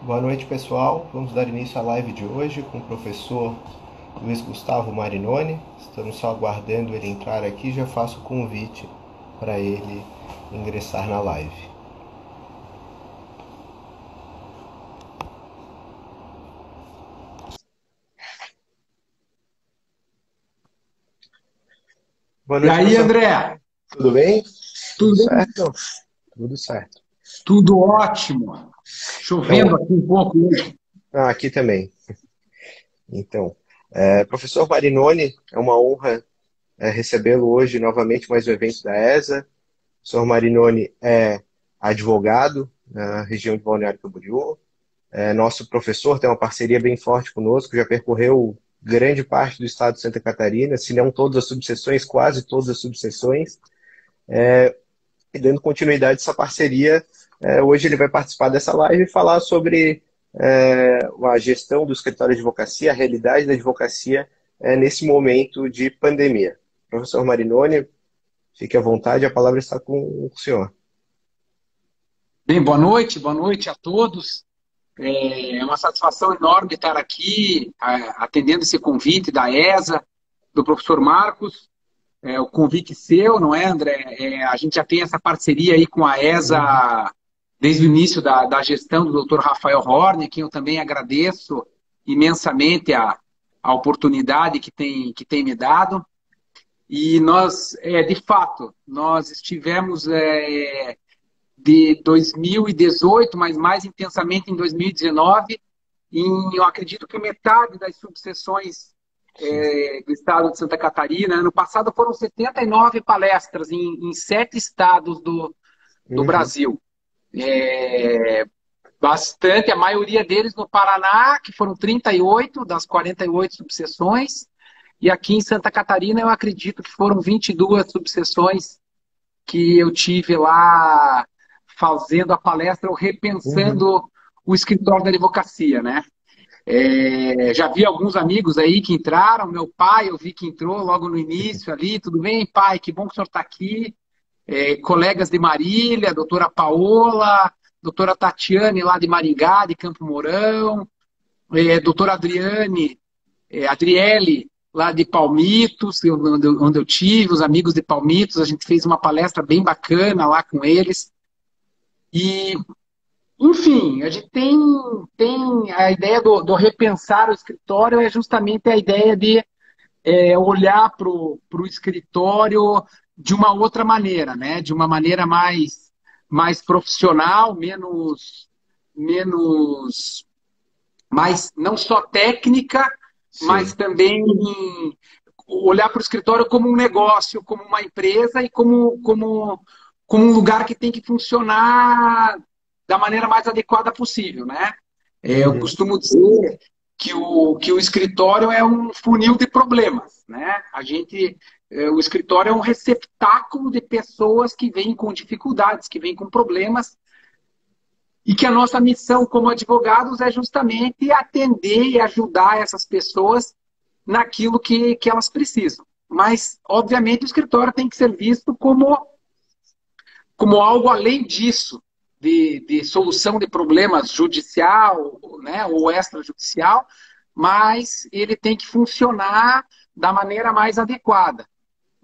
Boa noite, pessoal. Vamos dar início à live de hoje com o professor Luiz Gustavo Marinoni. Estamos só aguardando ele entrar aqui. Já faço o convite para ele ingressar na live. Boa E noite, aí, professor. André? Tudo bem? Tudo Tudo bem? certo? Tudo certo. Tudo ótimo. Então, Chovendo aqui um pouco hoje. aqui também. Então, professor Marinoni, é uma honra recebê-lo hoje novamente mais um evento da ESA. O professor Marinoni é advogado na região de Balneário Camboriú. Nosso professor tem uma parceria bem forte conosco, já percorreu grande parte do estado de Santa Catarina, se não todas as subseções, quase todas as subseções, e dando continuidade a essa parceria, hoje ele vai participar dessa live e falar sobre a gestão do escritório de advocacia, a realidade da advocacia nesse momento de pandemia. Professor Marinoni, fique à vontade, a palavra está com o senhor. Bem, boa noite a todos. É uma satisfação enorme estar aqui atendendo esse convite da ESA, do professor Marcos. O convite seu, não é, André? A gente já tem essa parceria aí com a ESA desde o início da gestão do Dr. Rafael Horne, quem eu também agradeço imensamente a oportunidade que tem me dado. E nós, de fato, nós estivemos de 2018, mas mais intensamente em 2019, eu acredito que metade das subseções do estado de Santa Catarina. Ano passado foram 79 palestras em 7 estados do Uhum. Brasil. Bastante, a maioria deles no Paraná, que foram 38 das 48 subseções, e aqui em Santa Catarina eu acredito que foram 22 subseções que eu tive lá fazendo a palestra ou Uhum. repensando o escritório da advocacia, né? Já vi alguns amigos aí que entraram, meu pai eu vi que entrou logo no início ali, tudo bem, pai? Que bom que o senhor está aqui. Colegas de Marília, doutora Paola, doutora Tatiane lá de Maringá, de Campo Mourão, doutora Adriele, lá de Palmitos, onde eu tive, os amigos de Palmitos, a gente fez uma palestra bem bacana lá com eles. E, enfim, a gente tem a ideia do repensar o escritório, é justamente a ideia de olhar para o escritório de uma outra maneira, né? De uma maneira mais profissional, menos mais não só técnica, mas Sim. também olhar para o escritório como um negócio, como uma empresa e como um lugar que tem que funcionar da maneira mais adequada possível, né? Eu Uhum. costumo dizer que o escritório é um funil de problemas, né? O escritório é um receptáculo de pessoas que vêm com dificuldades, que vêm com problemas, e que a nossa missão como advogados é justamente atender e ajudar essas pessoas naquilo que elas precisam. Mas, obviamente, o escritório tem que ser visto como algo além disso, de solução de problemas judicial, né, ou extrajudicial, mas ele tem que funcionar da maneira mais adequada.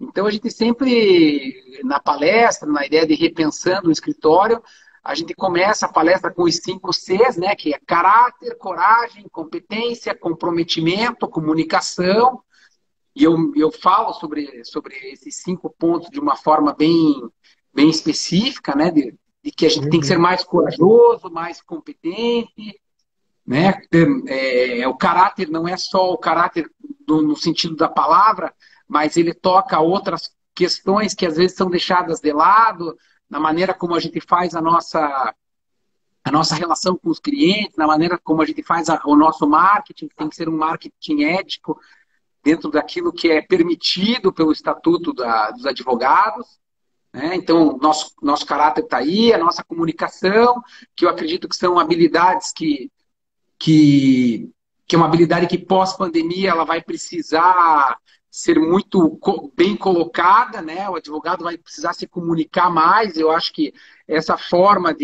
Então, a gente sempre, na palestra, na ideia de repensando o escritório, a gente começa a palestra com os 5 Cs, né, que é caráter, coragem, competência, comprometimento, comunicação. E eu falo sobre esses 5 pontos de uma forma bem específica, né, de que a gente tem que ser Uhum. mais corajoso, mais competente, né? O caráter não é só o caráter no sentido da palavra, mas ele toca outras questões que às vezes são deixadas de lado, na maneira como a gente faz a nossa relação com os clientes, na maneira como a gente faz o nosso marketing, que tem que ser um marketing ético dentro daquilo que é permitido pelo Estatuto dos Advogados. Né? Então, nosso caráter está aí, a nossa comunicação, que eu acredito que são habilidades que, que é uma habilidade que pós-pandemia ela vai precisar ser muito bem colocada, né? O advogado vai precisar se comunicar mais. Eu acho que essa forma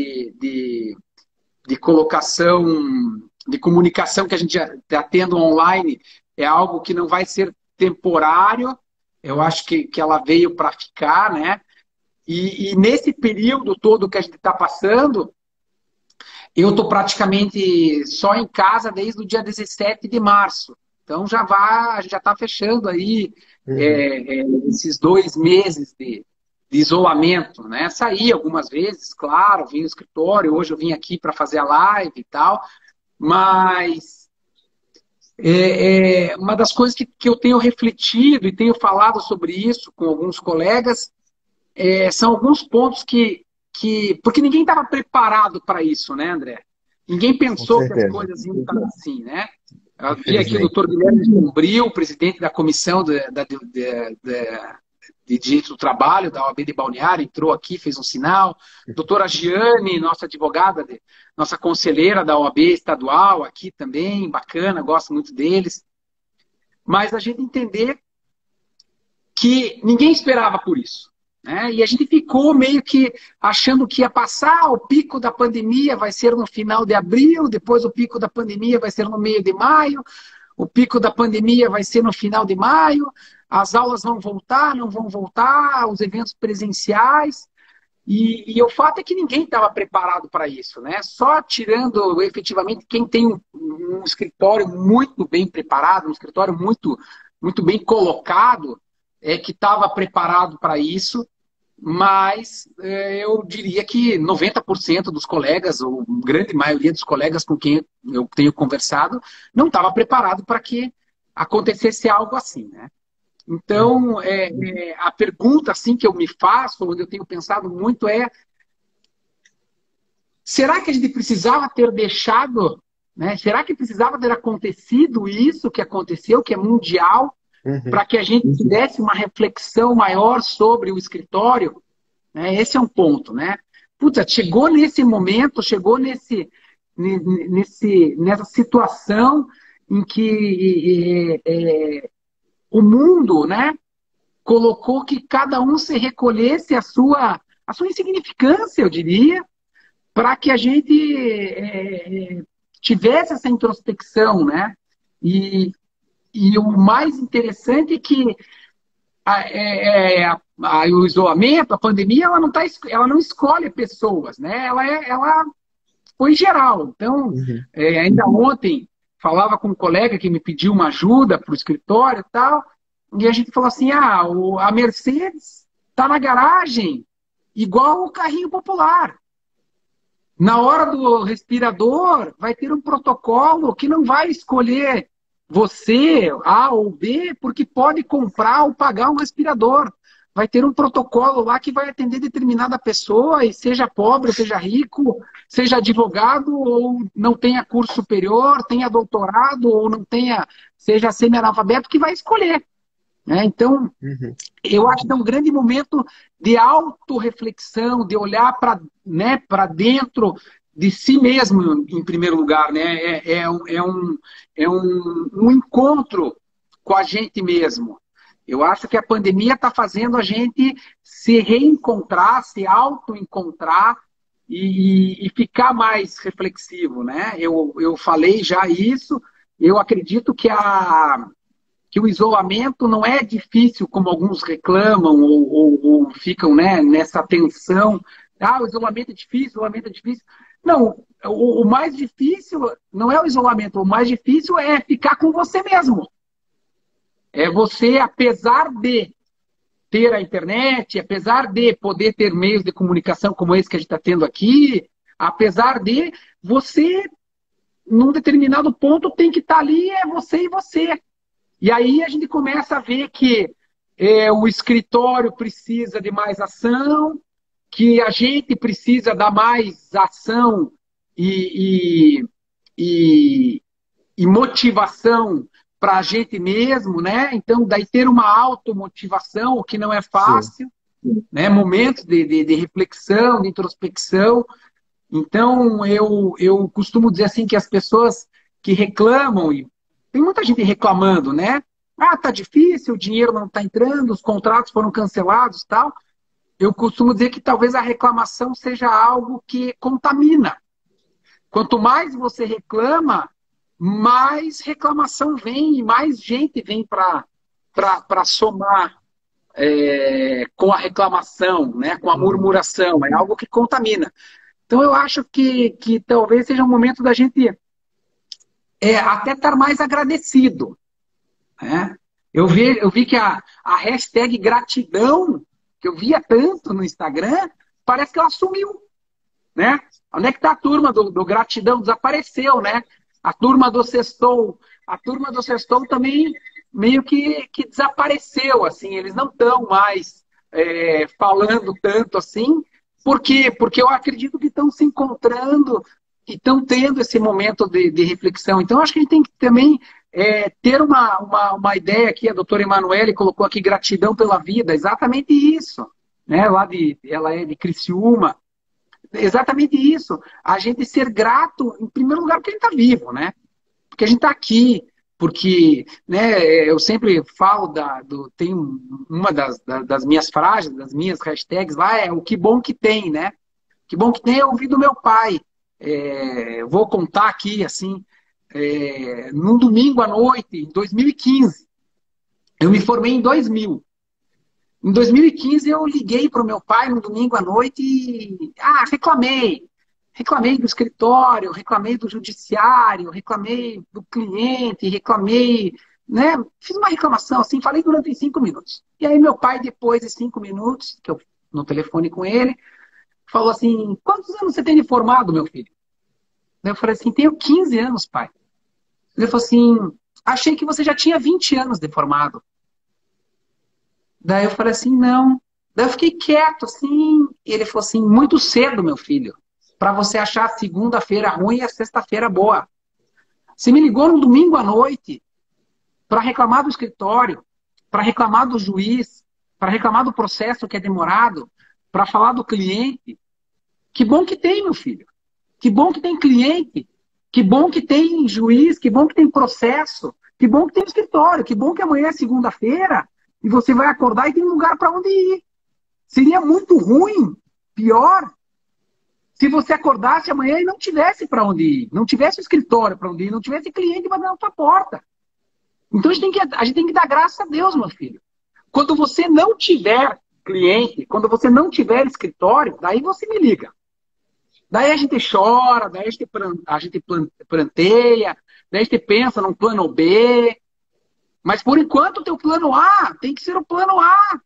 de colocação, de comunicação que a gente está tendo online é algo que não vai ser temporário. Eu acho que ela veio para ficar, né? E nesse período todo que a gente está passando, eu estou praticamente só em casa desde o dia 17 de março. Então a gente já está fechando aí esses 2 meses de isolamento, né? Saí algumas vezes, claro, vim no escritório, hoje eu vim aqui para fazer a live e tal, mas uma das coisas que eu tenho refletido e tenho falado sobre isso com alguns colegas são alguns pontos porque ninguém estava preparado para isso, né, André? Ninguém Com pensou que as certeza. coisas iam estar assim, né? Eu vi aqui o Infelizmente. doutor Guilherme Sombrio, presidente da comissão de Direito do Trabalho da OAB de Balneário, entrou aqui, fez um sinal. Doutora Giane, nossa advogada, nossa conselheira da OAB estadual aqui também, bacana, gosto muito deles. Mas a gente entender que ninguém esperava por isso, né? E a gente ficou meio que achando que ia passar, o pico da pandemia vai ser no final de abril, depois o pico da pandemia vai ser no meio de maio, o pico da pandemia vai ser no final de maio, as aulas vão voltar, não vão voltar, os eventos presenciais. E o fato é que ninguém estava preparado para isso, né? Só tirando efetivamente quem tem um escritório muito bem preparado, um escritório muito bem colocado, que estava preparado para isso, mas eu diria que 90% dos colegas, ou grande maioria dos colegas com quem eu tenho conversado, não estava preparado para que acontecesse algo assim, né? Então, a pergunta assim que eu me faço, onde eu tenho pensado muito será que a gente precisava ter deixado, né? Será que precisava ter acontecido isso que aconteceu, que é mundial, para que a gente tivesse uma reflexão maior sobre o escritório? Né? Esse é um ponto, né? Puta, chegou nesse momento, chegou nessa situação em que o mundo, né, colocou que cada um se recolhesse a sua insignificância, eu diria, para que a gente tivesse essa introspecção, né? E o mais interessante é que o isolamento, a pandemia, ela não escolhe pessoas, né? Ela foi geral. Então, ainda ontem, falava com um colega que me pediu uma ajuda para o escritório e tal, e a gente falou assim, a Mercedes está na garagem, igual o carrinho popular. Na hora do respirador, vai ter um protocolo que não vai escolher você, A ou B, porque pode comprar ou pagar um respirador. Vai ter um protocolo lá que vai atender determinada pessoa, e seja pobre, seja rico, seja advogado ou não tenha curso superior, tenha doutorado ou não tenha, seja semi-analfabeto, que vai escolher. Né? Então, eu acho que é um grande momento de autorreflexão, de olhar para, né, para dentro de si mesmo, em primeiro lugar. Né? Um encontro com a gente mesmo. Eu acho que a pandemia está fazendo a gente se reencontrar, se autoencontrar e ficar mais reflexivo. Né? Eu falei já isso, eu acredito que o isolamento não é difícil, como alguns reclamam ou ficam, né, nessa tensão. O isolamento é difícil, o isolamento é difícil. Não, o mais difícil não é o isolamento, o mais difícil é ficar com você mesmo. É você, apesar de ter a internet, apesar de poder ter meios de comunicação como esse que a gente está tendo aqui, apesar de você, num determinado ponto, tem que estar ali, é você e você. E aí a gente começa a ver que o escritório precisa de mais ação, que a gente precisa dar mais ação e motivação para a gente mesmo, né? Então, daí ter uma automotivação, o que não é fácil, né? Momentos de reflexão, de introspecção. Então, eu costumo dizer assim que as pessoas que reclamam, e tem muita gente reclamando, né? Tá difícil, o dinheiro não está entrando, os contratos foram cancelados, tal. Eu costumo dizer que talvez a reclamação seja algo que contamina. Quanto mais você reclama, mais reclamação vem e mais gente vem para somar com a reclamação, né, com a murmuração. É algo que contamina. Então, eu acho que talvez seja um momento da gente até estar mais agradecido. Né? Eu vi que a hashtag gratidão, que eu via tanto no Instagram, parece que ela sumiu. Né? Onde é que está a turma do gratidão? Desapareceu, né? A turma do sextou. A turma do sextou também meio que desapareceu, assim. Eles não estão mais falando tanto assim. Por quê? Porque eu acredito que estão se encontrando e estão tendo esse momento de reflexão. Então, acho que a gente tem que também ter uma ideia aqui. A doutora Emanuele colocou aqui gratidão pela vida. Exatamente isso. Né? Ela é de Criciúma. Exatamente isso. A gente ser grato, em primeiro lugar, porque a gente está vivo, né? Porque a gente está aqui, porque né, eu sempre falo, tem uma das minhas frases, das minhas hashtags lá, é o que bom que tem, né? Que bom que tem é ouvir do meu pai. Vou contar aqui, assim, num domingo à noite, em 2015, eu me formei em 2000. Em 2015, eu liguei para o meu pai no domingo à noite e reclamei. Reclamei do escritório, reclamei do judiciário, reclamei do cliente, reclamei, né? Fiz uma reclamação assim, falei durante 5 minutos. E aí meu pai, depois de 5 minutos, que eu no telefone com ele, falou assim, quantos anos você tem de formado, meu filho? Eu falei assim, tenho 15 anos, pai. Ele falou assim, achei que você já tinha 20 anos de formado. Daí eu falei assim, não. Daí eu fiquei quieto, assim. E ele falou assim, muito cedo, meu filho, para você achar a segunda-feira ruim e a sexta-feira boa. Você me ligou no domingo à noite para reclamar do escritório, para reclamar do juiz, para reclamar do processo que é demorado, para falar do cliente. Que bom que tem, meu filho. Que bom que tem cliente. Que bom que tem juiz. Que bom que tem processo. Que bom que tem escritório. Que bom que amanhã é segunda-feira e você vai acordar e tem lugar para onde ir. Seria muito ruim, pior, se você acordasse amanhã e não tivesse para onde ir, não tivesse escritório para onde ir, não tivesse cliente batendo na tua porta. Então a gente tem que dar graças a Deus, meu filho. Quando você não tiver cliente, quando você não tiver escritório, daí você me liga. Daí a gente chora, daí a gente planteia, daí a gente pensa num plano B. Mas por enquanto o teu plano A tem que ser o plano A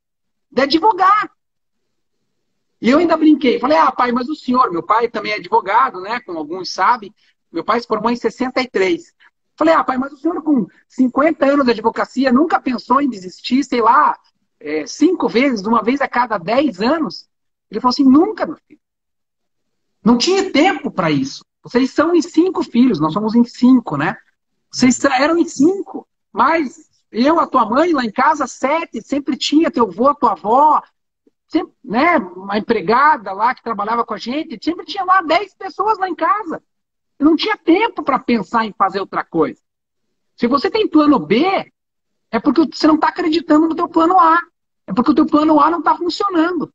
de advogar. E eu ainda brinquei. Falei, pai, mas o senhor, meu pai também é advogado, né? Como alguns sabem. Meu pai se formou em 63. Falei, pai, mas o senhor com 50 anos de advocacia nunca pensou em desistir, sei lá, 5 vezes, uma vez a cada 10 anos? Ele falou assim, nunca, meu filho. Não tinha tempo para isso. Vocês são em 5 filhos, nós somos em 5, né? Vocês eram em 5, mas eu, a tua mãe, lá em casa, 7, sempre tinha teu avô, tua avó, sempre, né, uma empregada lá que trabalhava com a gente, sempre tinha lá 10 pessoas lá em casa. Eu não tinha tempo para pensar em fazer outra coisa. Se você tem plano B, é porque você não está acreditando no teu plano A. É porque o teu plano A não está funcionando.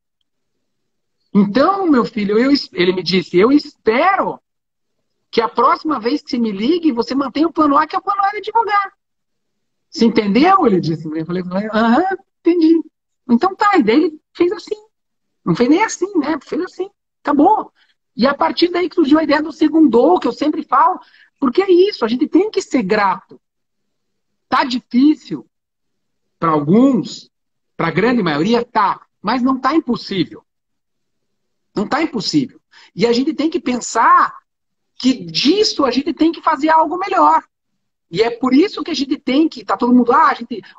Então, meu filho, ele me disse, eu espero que a próxima vez que você me ligue, você mantenha o plano A, que é o plano A de advogar. Você entendeu? Ele disse. Eu falei, entendi. Então tá, e daí ele fez assim. Não fez nem assim, né? Fez assim. Acabou. E a partir daí que surgiu a ideia do segundo, que eu sempre falo, porque é isso, a gente tem que ser grato. Tá difícil para alguns, para a grande maioria, tá. Mas não tá impossível. Não tá impossível. E a gente tem que pensar que disso a gente tem que fazer algo melhor. E é por isso que a gente tem que, tá todo mundo,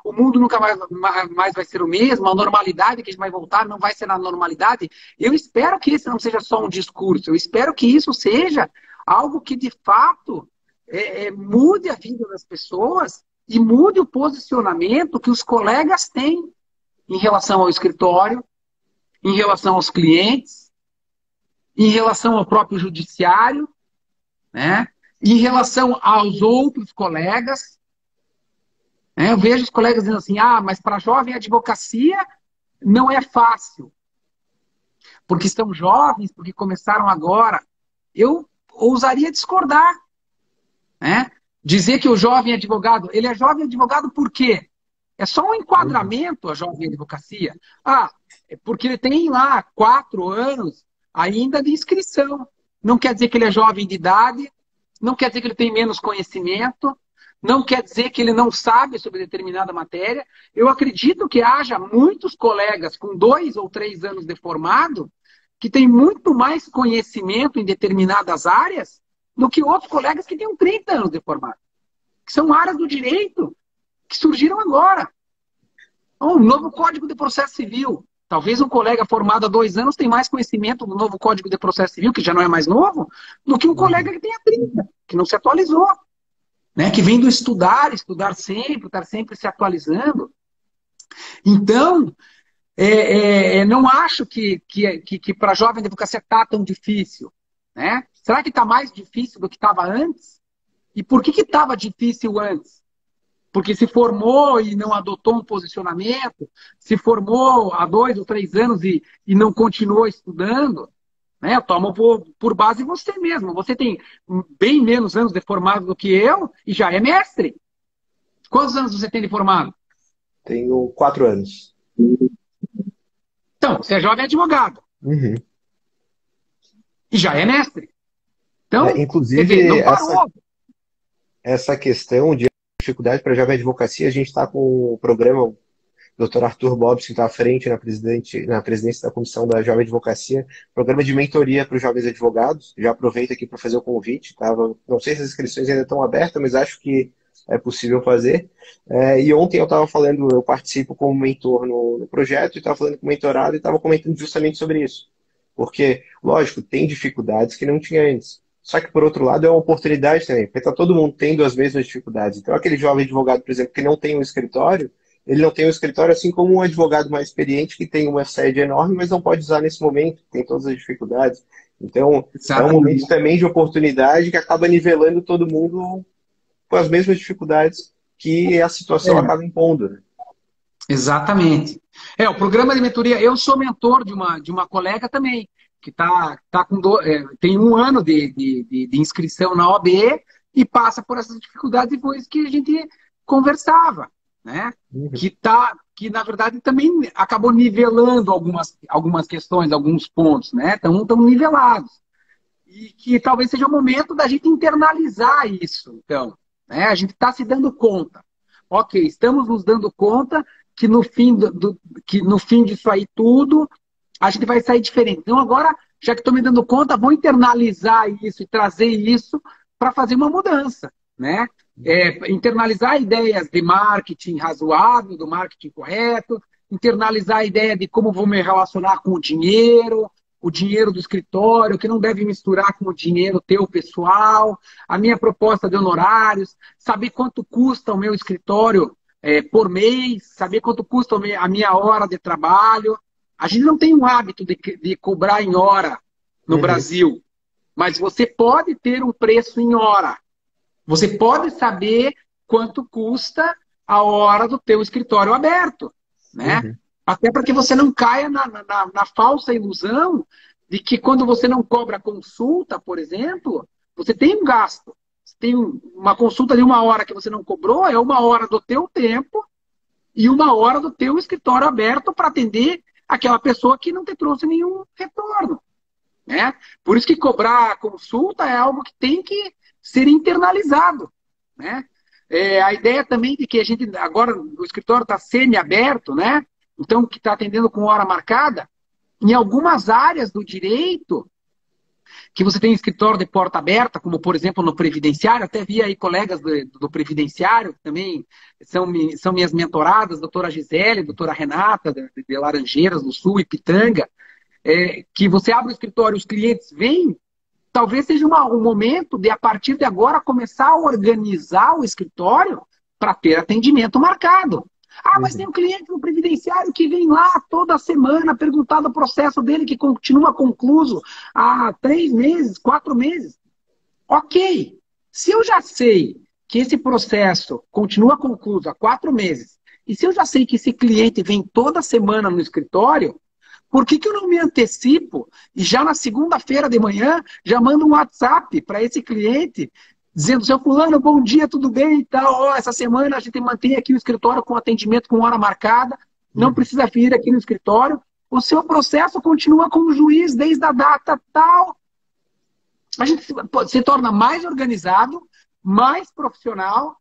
o mundo nunca mais vai ser o mesmo, a normalidade que a gente vai voltar não vai ser na normalidade. Eu espero que esse não seja só um discurso, eu espero que isso seja algo que de fato mude a vida das pessoas e mude o posicionamento que os colegas têm em relação ao escritório, em relação aos clientes, em relação ao próprio judiciário, né? Em relação aos outros colegas, eu vejo os colegas dizendo assim, mas para jovem a advocacia não é fácil, porque estão jovens, porque começaram agora. ousaria discordar, né? Dizer que o jovem advogado, ele é jovem advogado por quê? É só um enquadramento a jovem advocacia. Ah, é porque ele tem lá 4 anos ainda de inscrição. Não quer dizer que ele é jovem de idade, não quer dizer que ele tem menos conhecimento, não quer dizer que ele não sabe sobre determinada matéria. Eu acredito que haja muitos colegas com 2 ou 3 anos de formado que têm muito mais conhecimento em determinadas áreas do que outros colegas que têm 30 anos de formado. Que são áreas do direito que surgiram agora. Um novo Código de Processo Civil. Talvez um colega formado há 2 anos tenha mais conhecimento do novo Código de Processo Civil, que já não é mais novo, do que um colega que tenha 30, que não se atualizou. Né? Que vem do estudar sempre, estar sempre se atualizando. Então, não acho que para jovem a advocacia está tão difícil. Né? Será que está mais difícil do que estava antes? E por que estava difícil antes? Porque se formou e não adotou um posicionamento, se formou há 2 ou 3 anos e não continuou estudando, né? Eu tomo por base você mesmo. Você tem bem menos anos de formado do que eu e já é mestre. Quantos anos você tem de formado? Tenho 4 anos. Então, você é jovem advogado. Uhum. E já é mestre. Então, inclusive, quer dizer, não parou. Essa questão de dificuldade para jovem advocacia, a gente está com o programa, o Dr. Arthur Bobson, que está à frente na presidência da Comissão da Jovem Advocacia, programa de mentoria para os jovens advogados. Já aproveito aqui para fazer o convite. Não sei se as inscrições ainda estão abertas, mas acho que é possível fazer. E ontem eu estava falando, eu participo como mentor no projeto, e estava falando com o mentorado e estava comentando justamente sobre isso. Porque, lógico, tem dificuldades que não tinha antes. Só que, por outro lado, é uma oportunidade também, porque está todo mundo tendo as mesmas dificuldades. Então, aquele jovem advogado, por exemplo, que não tem um escritório, ele não tem um escritório assim como um advogado mais experiente que tem uma sede enorme, mas não pode usar nesse momento, tem todas as dificuldades. Então, é um momento também de oportunidade que acaba nivelando todo mundo com as mesmas dificuldades que a situação acaba impondo. Né? Exatamente. O programa de mentoria, eu sou mentor de uma colega também, que tem 1 ano de inscrição na OAB e passa por essas dificuldades depois que a gente conversava, né? Uhum. Que na verdade também acabou nivelando algumas questões, alguns pontos, né? Estão nivelados. E que talvez seja o momento da gente internalizar isso, então. Né? A gente está se dando conta. Ok, estamos nos dando conta que no fim disso aí tudo, a gente vai sair diferente. Então agora, já que estou me dando conta, vou internalizar isso e trazer isso para fazer uma mudança. Né? Internalizar ideias de marketing razoável, do marketing correto, internalizar a ideia de como vou me relacionar com o dinheiro do escritório, que não deve misturar com o dinheiro teu pessoal, a minha proposta de honorários, saber quanto custa o meu escritório por mês, saber quanto custa a minha hora de trabalho. A gente não tem um hábito de cobrar em hora no Brasil, mas você pode ter um preço em hora. Você pode saber quanto custa a hora do teu escritório aberto, né? Até para que você não caia na falsa ilusão de que quando você não cobra consulta, por exemplo, você tem um gasto. Você tem uma consulta de 1 hora que você não cobrou, é 1 hora do teu tempo e 1 hora do teu escritório aberto para atender aquela pessoa que não te trouxe nenhum retorno. Né? Por isso que cobrar a consulta é algo que tem que ser internalizado. Né? A ideia também de que a gente agora o escritório está semi-aberto, né? Então, que está atendendo com hora marcada, em algumas áreas do direito, que você tem escritório de porta aberta, como, por exemplo, no Previdenciário, até vi aí colegas do Previdenciário, que também são minhas mentoradas, doutora Gisele, doutora Renata, de Laranjeiras do Sul, Ipitanga, que você abre o escritório, os clientes vêm, talvez seja um momento de, a partir de agora, começar a organizar o escritório para ter atendimento marcado. Mas tem um cliente no Previdenciário que vem lá toda semana perguntar do processo dele que continua concluso há 3 meses, 4 meses. Ok. Se eu já sei que esse processo continua concluso há 4 meses, e se eu já sei que esse cliente vem toda semana no escritório, Por que eu não me antecipo e já na segunda-feira de manhã já mando um WhatsApp para esse cliente dizendo, seu fulano, bom dia, tudo bem e tal. Ó, essa semana a gente mantém aqui o escritório com atendimento com hora marcada, não precisa vir aqui no escritório. O seu processo continua com o juiz desde a data tal. A gente se torna mais organizado, mais profissional,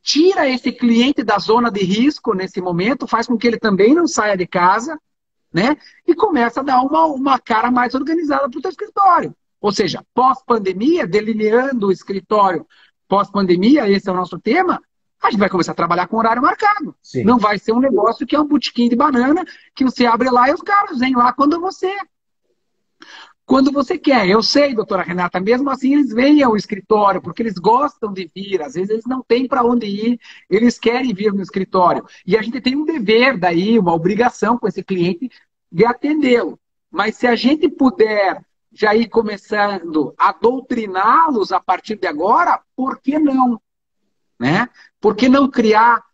tira esse cliente da zona de risco nesse momento, faz com que ele também não saia de casa, né? E começa a dar uma cara mais organizada para o teu escritório. Ou seja, pós-pandemia, delineando o escritório pós-pandemia, esse é o nosso tema, a gente vai começar a trabalhar com horário marcado. Sim. Não vai ser um negócio que é um botequim de banana, que você abre lá e os caras vêm lá quando você quer. Eu sei, doutora Renata, mesmo assim eles vêm ao escritório, porque eles gostam de vir, às vezes eles não têm para onde ir, eles querem vir no escritório. E a gente tem um dever daí, uma obrigação com esse cliente de atendê-lo. Mas se a gente puder já ir começando a doutriná-los a partir de agora, por que não? Né? Por que não criar,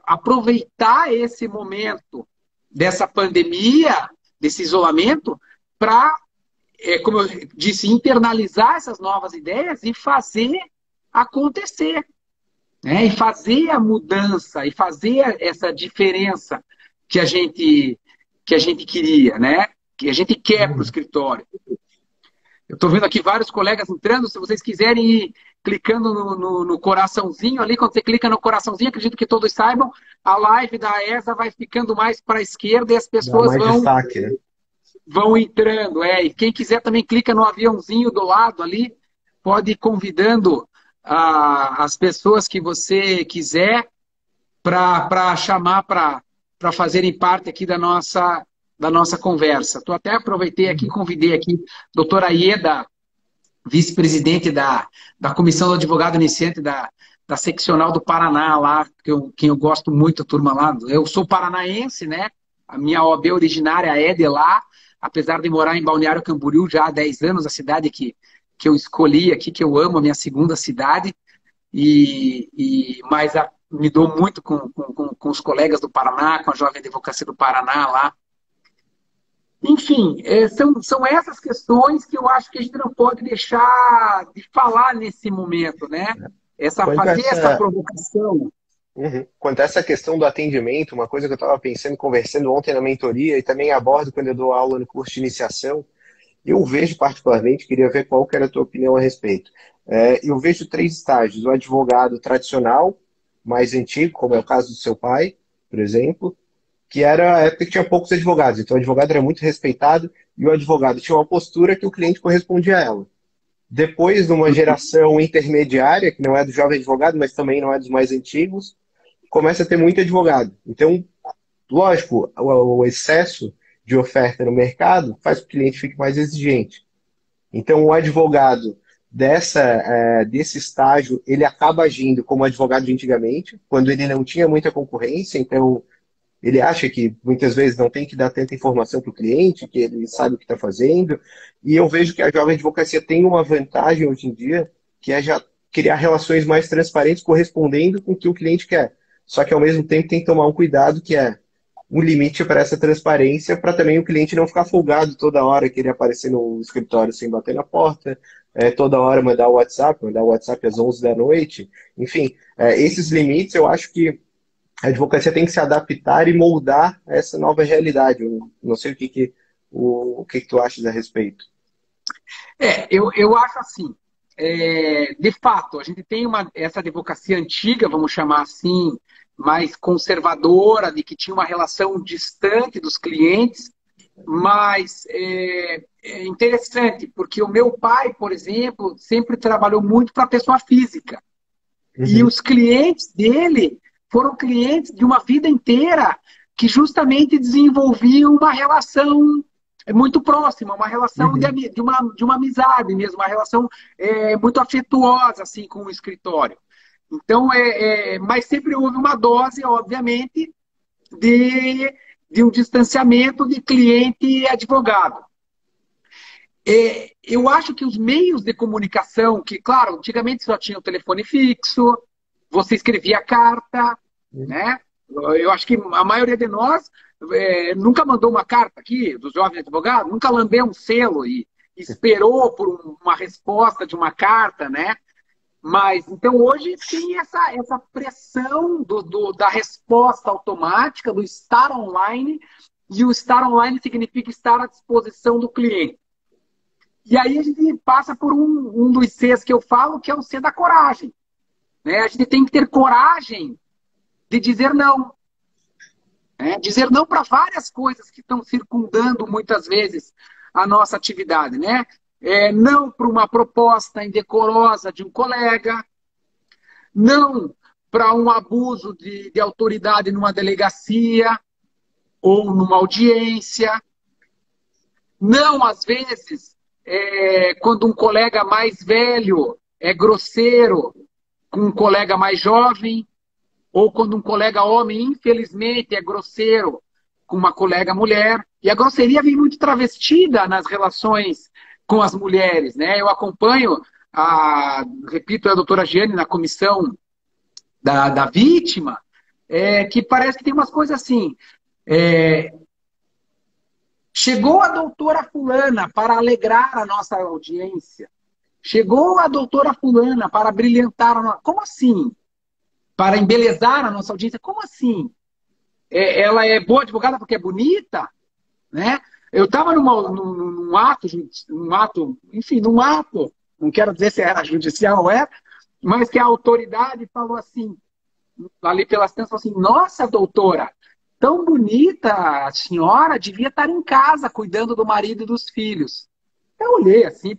aproveitar esse momento dessa pandemia, desse isolamento, para, como eu disse, internalizar essas novas ideias e fazer acontecer, né? E fazer a mudança, e fazer essa diferença que a gente queria, né? Que a gente quer para o escritório. Eu estou vendo aqui vários colegas entrando, se vocês quiserem ir clicando no coraçãozinho ali, quando você clica no coraçãozinho, acredito que todos saibam, a live da ESA vai ficando mais para a esquerda e as pessoas destaque, né? Vão entrando. E quem quiser também clica no aviãozinho do lado ali, pode ir convidando as pessoas que você quiser para chamar para fazerem parte aqui da nossa conversa. Até aproveitei aqui, convidei aqui a doutora Ieda, vice-presidente da Comissão do Advogado Iniciante da Seccional do Paraná, lá, quem eu gosto muito, a turma lá. Eu sou paranaense, né? A minha OAB originária é de lá, apesar de morar em Balneário Camboriú já há 10 anos, a cidade que eu escolhi aqui, que eu amo, a minha segunda cidade, mas me dou muito com os colegas do Paraná, com a Jovem Advocacia do Paraná lá. Enfim, são essas questões que eu acho que a gente não pode deixar de falar nesse momento, né? Essa provocação. Quanto a essa questão do atendimento, uma coisa que eu estava pensando, conversando ontem na mentoria e também abordo quando eu dou aula no curso de iniciação, eu vejo particularmente, queria ver qual que era a tua opinião a respeito. Eu vejo 3 estágios: o advogado tradicional, mais antigo, como é o caso do seu pai, por exemplo, que era a época que tinha poucos advogados, então o advogado era muito respeitado e o advogado tinha uma postura que o cliente correspondia a ela. Depois, numa geração intermediária, que não é do jovem advogado, mas também não é dos mais antigos, começa a ter muito advogado. Então, lógico, o excesso de oferta no mercado faz com que o cliente fique mais exigente. Então, o advogado desse estágio, ele acaba agindo como advogado de antigamente, quando ele não tinha muita concorrência, então ele acha que muitas vezes não tem que dar tanta informação para o cliente, que ele sabe o que está fazendo. E eu vejo que a jovem advocacia tem uma vantagem hoje em dia, que é já criar relações mais transparentes correspondendo com o que o cliente quer. Só que ao mesmo tempo tem que tomar um cuidado, que é um limite para essa transparência, para também o cliente não ficar folgado toda hora, querer aparecer no escritório sem bater na porta, toda hora mandar o WhatsApp às 11 da noite. Enfim, esses limites eu acho que a advocacia tem que se adaptar e moldar essa nova realidade. Eu não sei o que tu achas a respeito. Eu acho assim, de fato, a gente tem essa advocacia antiga, vamos chamar assim, mais conservadora, de que tinha uma relação distante dos clientes, mas é interessante, porque o meu pai, por exemplo, sempre trabalhou muito para a pessoa física. E os clientes dele foram clientes de uma vida inteira que justamente desenvolviam uma relação muito próxima, uma relação de uma amizade mesmo, uma relação muito afetuosa assim, com o escritório. Então, mas sempre houve uma dose, obviamente, de um distanciamento de cliente e advogado. Eu acho que os meios de comunicação, que, claro, antigamente só tinha o telefone fixo, você escrevia carta, né? Eu acho que a maioria de nós nunca mandou uma carta aqui, dos jovens advogados, nunca lambeu um selo e esperou por uma resposta de uma carta, né? Mas, então, hoje tem essa pressão da resposta automática, do estar online, e o estar online significa estar à disposição do cliente. E aí a gente passa por um dos Cs que eu falo, que é o C da coragem. Né? A gente tem que ter coragem de dizer não. Né? Dizer não para várias coisas que estão circundando muitas vezes a nossa atividade. Né? Não para uma proposta indecorosa de um colega, não para um abuso de autoridade numa delegacia ou numa audiência, não, às vezes, quando um colega mais velho é grosseiro com um colega mais jovem, ou quando um colega homem, infelizmente, é grosseiro com uma colega mulher. E a grosseria vem muito travestida nas relações com as mulheres. Né? Eu acompanho, repito, a doutora Giane na comissão da vítima, que parece que tem umas coisas assim. Chegou a doutora fulana para alegrar a nossa audiência. Chegou a doutora fulana para brilhantar a nossa... Como assim? Para embelezar a nossa audiência? Como assim? Ela é boa advogada porque é bonita? Né? Eu estava num ato, não quero dizer se era judicial ou era, mas que a autoridade falou assim, ali pelas tantas, falou assim, nossa, doutora, tão bonita a senhora, devia estar em casa cuidando do marido e dos filhos. Eu olhei assim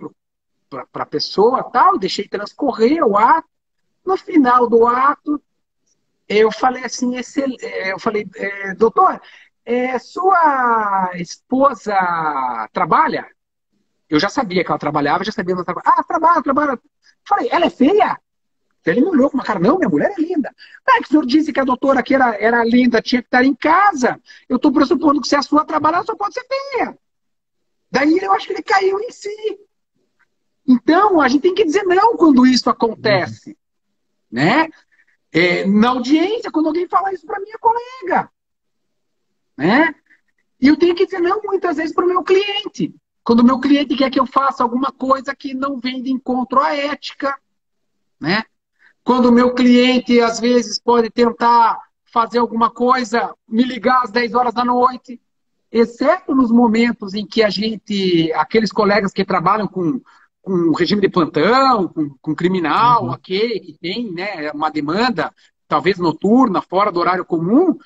para a pessoa, tal, deixei transcorrer o ato. No final do ato, eu falei assim, doutor, sua esposa trabalha? Eu já sabia que ela trabalhava, já sabia que ela trabalhava. Ah, trabalha. Falei, ela é feia? Ele me olhou com uma cara, não, minha mulher é linda. Que o senhor disse que a doutora aqui era linda, tinha que estar em casa. Eu estou pressupondo que se a sua trabalhar, só pode ser feia. Daí eu acho que ele caiu em si. Então, a gente tem que dizer não quando isso acontece. Né? Na audiência, quando alguém fala isso para minha colega. Né? E eu tenho que dizer não muitas vezes para o meu cliente. Quando o meu cliente quer que eu faça alguma coisa que não vem de encontro à ética. Né? Quando o meu cliente, às vezes, pode tentar fazer alguma coisa, me ligar às 10 horas da noite, exceto nos momentos em que aqueles colegas que trabalham com regime de plantão, com criminal, ok, que tem, né, uma demanda, talvez noturna, fora do horário comum,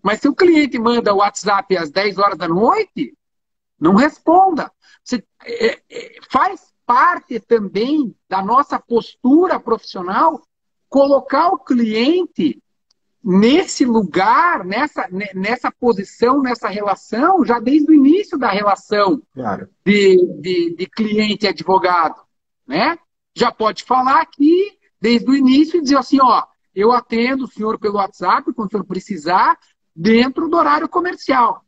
mas se o cliente manda o WhatsApp às 10 horas da noite, não responda. Você, faz parte também da nossa postura profissional colocar o cliente nesse lugar, nessa posição, nessa relação, já desde o início da relação de cliente e advogado. Né? Já pode falar aqui, desde o início, e dizer assim, ó, eu atendo o senhor pelo WhatsApp, quando o senhor precisar, dentro do horário comercial.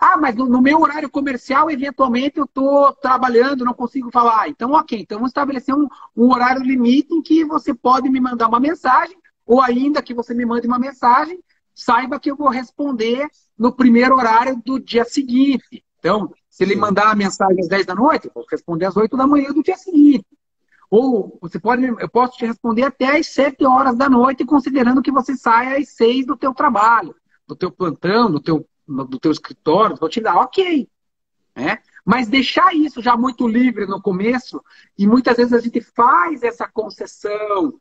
Ah, mas no meu horário comercial, eventualmente, eu estou trabalhando, não consigo falar. Então, ok. Então, vamos estabelecer um horário limite em que você pode me mandar uma mensagem, ou ainda que você me mande uma mensagem, saiba que eu vou responder no primeiro horário do dia seguinte. Então, se ele mandar a mensagem às 10 da noite, eu vou responder às 8 da manhã do dia seguinte. Ou eu posso te responder até às 7 horas da noite, considerando que você saia às 6 do teu trabalho, do teu plantão, do teu escritório, vou te dar, ok. Né? Mas deixar isso já muito livre no começo, e muitas vezes a gente faz essa concessão,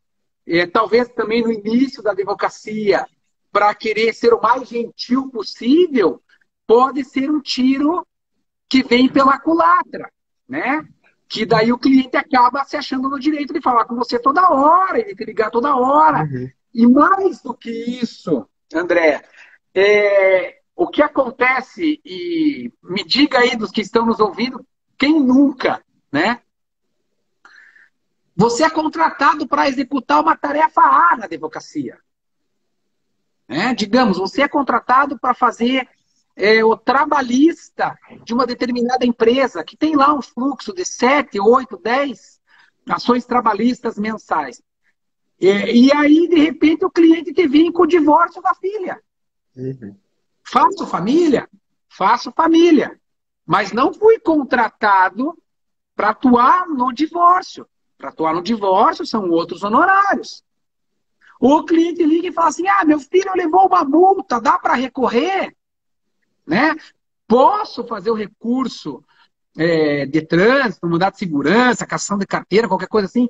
talvez também no início da advocacia, para querer ser o mais gentil possível, pode ser um tiro que vem pela culatra, né? Que daí o cliente acaba se achando no direito de falar com você toda hora, de te ligar toda hora. E mais do que isso, André, o que acontece, e me diga aí dos que estão nos ouvindo, quem nunca, né? Você é contratado para executar uma tarefa A na advocacia. Né? Digamos, você é contratado para fazer o trabalhista de uma determinada empresa, que tem lá um fluxo de 7, 8, 10 ações trabalhistas mensais. E aí, de repente, o cliente te vem com o divórcio da filha. Uhum. Faço família? Faço família. Mas não fui contratado para atuar no divórcio. Para atuar no divórcio são outros honorários. O cliente liga e fala assim, meu filho levou uma multa, dá para recorrer? Né? Posso fazer o recurso de trânsito, mandado de segurança, cassação de carteira, qualquer coisa assim,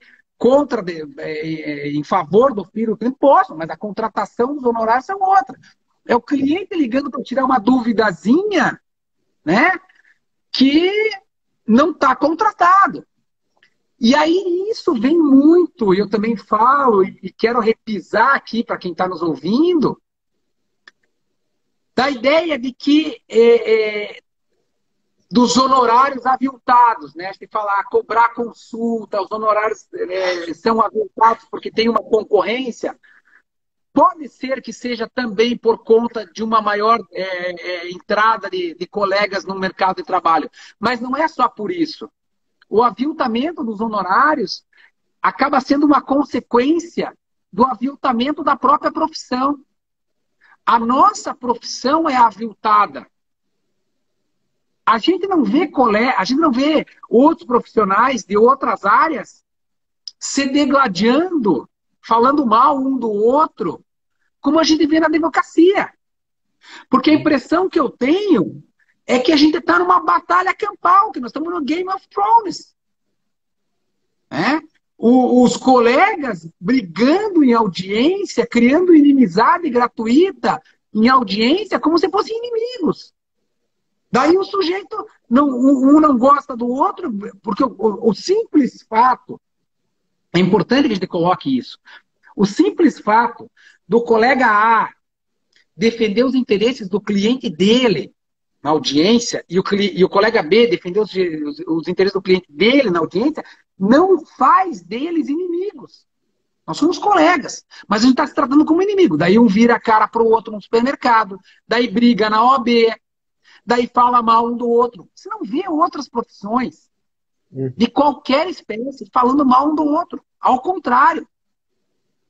em favor do filho do cliente? Posso, mas a contratação dos honorários são outra. É o cliente ligando para tirar uma duvidazinha, né, que não está contratado. E aí isso vem muito, e eu também falo, e quero repisar aqui para quem está nos ouvindo, da ideia de que dos honorários aviltados, né? Se falar cobrar consulta, os honorários são aviltados porque tem uma concorrência. Pode ser que seja também por conta de uma maior entrada de colegas no mercado de trabalho, mas não é só por isso. O aviltamento dos honorários acaba sendo uma consequência do aviltamento da própria profissão. A nossa profissão é aviltada. A gente não vê outros profissionais de outras áreas se degladiando, falando mal um do outro, como a gente vê na advocacia. Porque a impressão que eu tenho é que a gente está numa batalha campal, que nós estamos no Game of Thrones. Os colegas brigando em audiência, criando inimizade gratuita em audiência, como se fossem inimigos. Daí o sujeito, um não gosta do outro, porque o simples fato, é importante que a gente coloque isso, o simples fato do colega A defender os interesses do cliente dele na audiência e o colega B defender os interesses do cliente dele na audiência, não faz deles inimigos. Nós somos colegas, mas a gente está se tratando como inimigo. Daí um vira a cara para o outro no supermercado, daí briga na OAB, daí fala mal um do outro. Você não vê outras profissões de qualquer espécie falando mal um do outro. Ao contrário.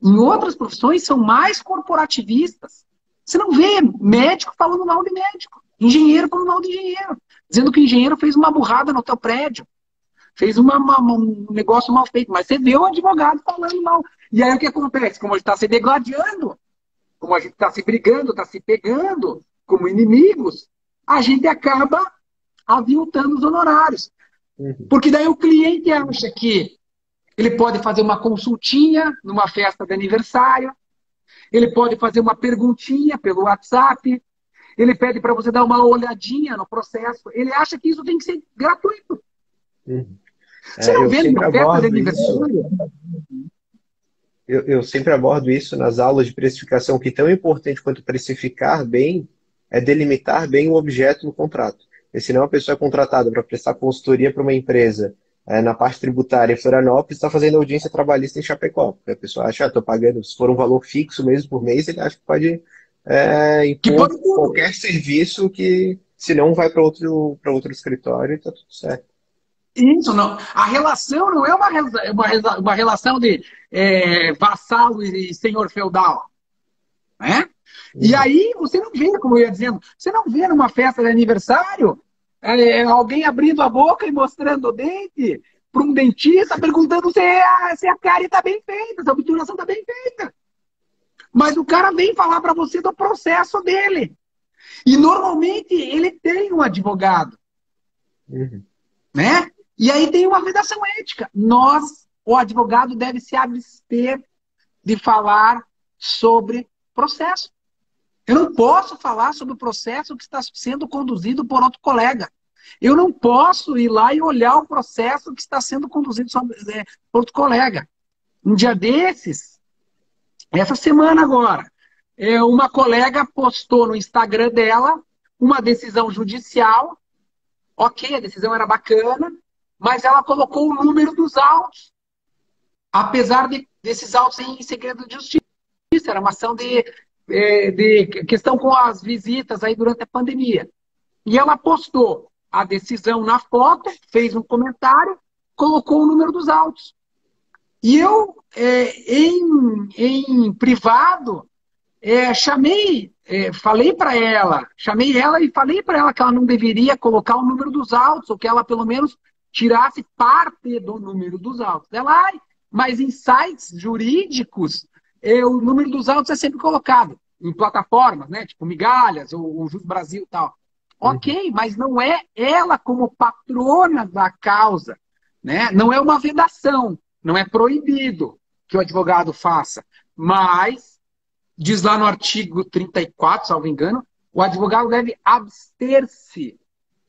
Em outras profissões são mais corporativistas. Você não vê médico falando mal de médico. Engenheiro falando mal de engenheiro. Dizendo que o engenheiro fez uma burrada no teu prédio. Fez um negócio mal feito. Mas você vê o advogado falando mal. E aí o que acontece? Como a gente está se degladiando, como a gente está se brigando, está se pegando como inimigos, a gente acaba aviltando os honorários. Porque daí o cliente acha que ele pode fazer uma consultinha numa festa de aniversário, ele pode fazer uma perguntinha pelo WhatsApp, ele pede para você dar uma olhadinha no processo, ele acha que isso tem que ser gratuito. Você não vê numa festa de aniversário? Eu sempre abordo isso nas aulas de precificação, que tão importante quanto precificar bem é delimitar bem o objeto do contrato. Porque senão a pessoa é contratada para prestar consultoria para uma empresa na parte tributária em Florianópolis, está fazendo audiência trabalhista em Chapecó. Porque a pessoa acha, estou pagando, se for um valor fixo mesmo por mês, ele acha que pode impor qualquer serviço que, se não, vai para outro escritório e está tudo certo. Isso, não. A relação não é uma relação de vassalo e senhor feudal. Né? E aí você não vê, como eu ia dizendo, você não vê numa festa de aniversário alguém abrindo a boca e mostrando o dente para um dentista, perguntando se a cárie está bem feita, se a obturação está bem feita. Mas o cara vem falar para você do processo dele. E normalmente ele tem um advogado. Né? E aí tem uma vedação ética. O advogado deve se abster de falar sobre processo. Eu não posso falar sobre o processo que está sendo conduzido por outro colega. Eu não posso ir lá e olhar o processo que está sendo conduzido por outro colega. Um dia desses, essa semana agora, uma colega postou no Instagram dela uma decisão judicial. Ok, a decisão era bacana, mas ela colocou o número dos autos. Apesar desses autos em segredo de justiça. Era uma ação de questão com as visitas aí durante a pandemia. E ela postou a decisão na foto, fez um comentário, colocou o número dos autos. E eu, em privado, falei para ela, chamei ela e falei para ela que ela não deveria colocar o número dos autos, ou que ela pelo menos tirasse parte do número dos autos. Ela, ai, mas em sites jurídicos, o número dos autos é sempre colocado em plataformas, né? Tipo Migalhas ou Jus Brasil e tal. Uhum. Ok, mas não é ela como patrona da causa, né? Não é uma vedação, não é proibido que o advogado faça, mas diz lá no artigo 34, salvo engano, o advogado deve abster-se